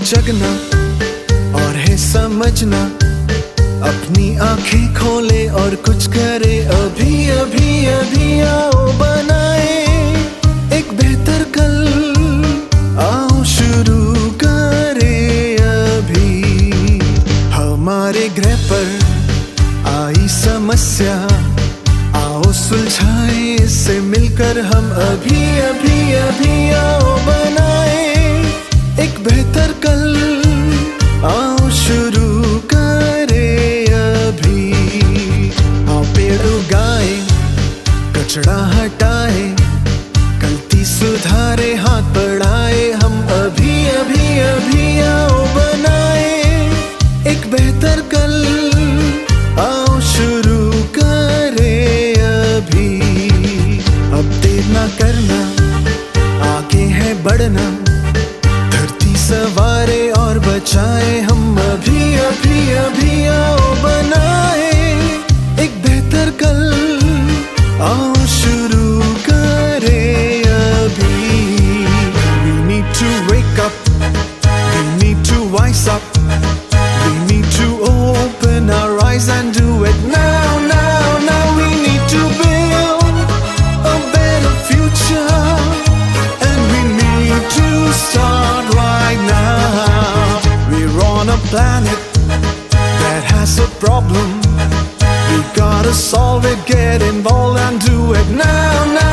जगना और है समझना, अपनी आंखें खोले और कुछ करे। अभी अभी अभी आओ बनाए एक बेहतर कल, आओ शुरू करे अभी। हमारे ग्रह पर आई समस्या, आओ सुलझाए इसे मिलकर हम। अभी अभी अभी आओ बनाए एक बेहतर कल, आओ शुरू करे अभी। आओ पेड़ उगाए, कचरा हटाए, गलती सुधारे, हाथ बढ़ाए हम। अभी अभी अभी आओ बनाए एक बेहतर कल, आओ शुरू करे अभी। अब देर ना करना, आगे है बढ़ना, धरती सवारे और बचाए हम। अभी अभी अभी आओ बनाए एक बेहतर कल, आओ शुरू करे अभी। We need to wake up, we need to wise up, we need to open our eyes and do it now, now, now. We need to build a better future, and we need to start right now. We're on a planet that has a problem, we gotta solve it, get involved and do it now, now.